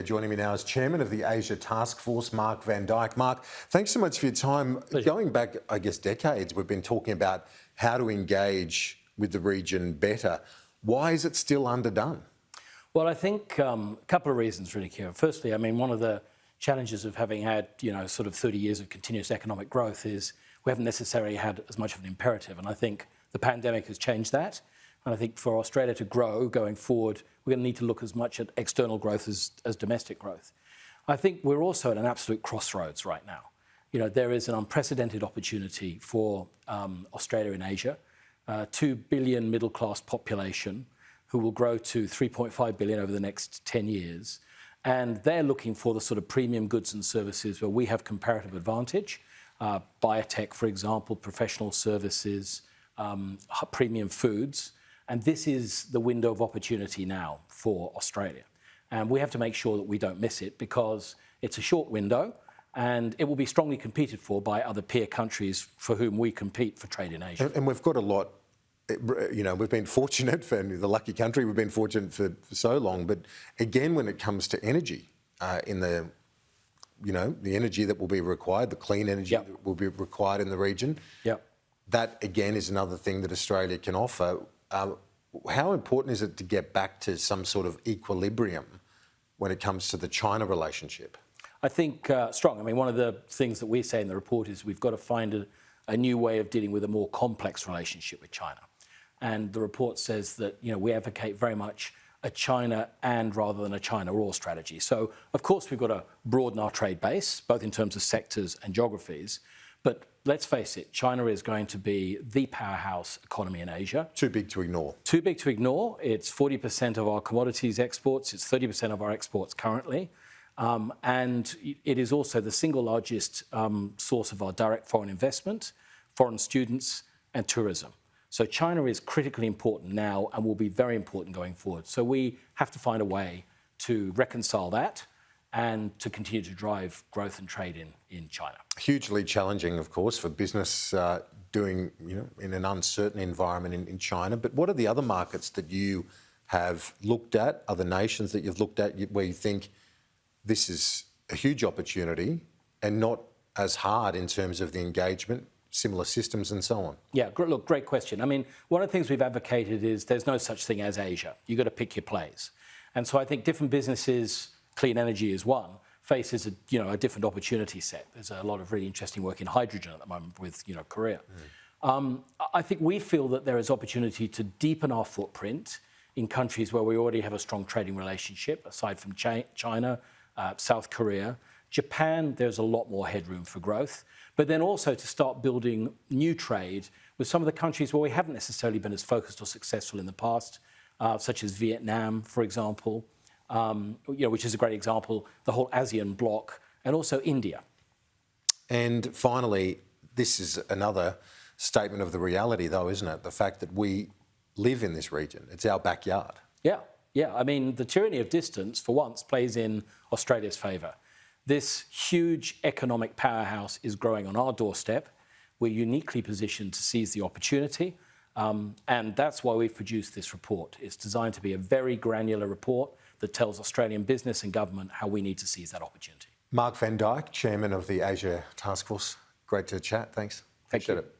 Joining me now is Chairman of the Asia Taskforce, Mark van Dyke. Mark, thanks so much for your time. Pleasure. Going back, I guess, decades, we've been talking about how to engage with the region better. Why is it still underdone? Well, I think a couple of reasons really, Kieran. Firstly, I mean, one of the challenges of having had, sort of 30 years of continuous economic growth is we haven't necessarily had as much of an imperative. And I think the pandemic has changed that. And I think for Australia to grow going forward, we're going to need to look as much at external growth as domestic growth. I think we're also at an absolute crossroads right now. There is an unprecedented opportunity for Australia in Asia, 2 billion middle-class population who will grow to 3.5 billion over the next 10 years. And they're looking for the sort of premium goods and services where we have comparative advantage. Biotech, for example, professional services, premium foods. And this is the window of opportunity now for Australia. And we have to make sure that we don't miss it because it's a short window and it will be strongly competed for by other peer countries for whom we compete for trade in Asia. And we've got a lot, we've been fortunate, for the lucky country, we've been fortunate for so long. But again, when it comes to energy, the energy that will be required, the clean energy that will be required in the region, that again is another thing that Australia can offer. How important is it to get back to some sort of equilibrium when it comes to the China relationship? I think strong. I mean, one of the things that we say in the report is we've got to find a new way of dealing with a more complex relationship with China. And the report says that, we advocate very much a China and rather than a China or strategy. So, of course, we've got to broaden our trade base, both in terms of sectors and geographies. But let's face it, China is going to be the powerhouse economy in Asia. Too big to ignore. Too big to ignore. It's 40% of our commodities exports. It's 30% of our exports currently. And it is also the single largest source of our direct foreign investment, foreign students and tourism. So China is critically important now and will be very important going forward. So we have to find a way to reconcile that and to continue to drive growth and trade in China. Hugely challenging, of course, for business doing, in an uncertain environment in China. But what are the other markets that you have looked at, other nations that you've looked at, where you think this is a huge opportunity and not as hard in terms of the engagement, similar systems and so on? Yeah, look, great question. I mean, one of the things we've advocated is there's no such thing as Asia. You've got to pick your plays. And so I think different businesses, clean energy is one, faces a different opportunity set. There's a lot of really interesting work in hydrogen at the moment with Korea. I think we feel that there is opportunity to deepen our footprint in countries where we already have a strong trading relationship, aside from China, South Korea. Japan, there's a lot more headroom for growth, but then also to start building new trade with some of the countries where we haven't necessarily been as focused or successful in the past, such as Vietnam, for example. Which is a great example, the whole ASEAN bloc, and also India. And finally, this is another statement of the reality, though, isn't it? The fact that we live in this region. It's our backyard. Yeah. I mean, the tyranny of distance, for once, plays in Australia's favour. This huge economic powerhouse is growing on our doorstep. We're uniquely positioned to seize the opportunity. And that's why we've produced this report. It's designed to be a very granular report that tells Australian business and government how we need to seize that opportunity. Mark van Dyke, Chairman of the Asia Taskforce. Great to chat. Thanks. Appreciate it.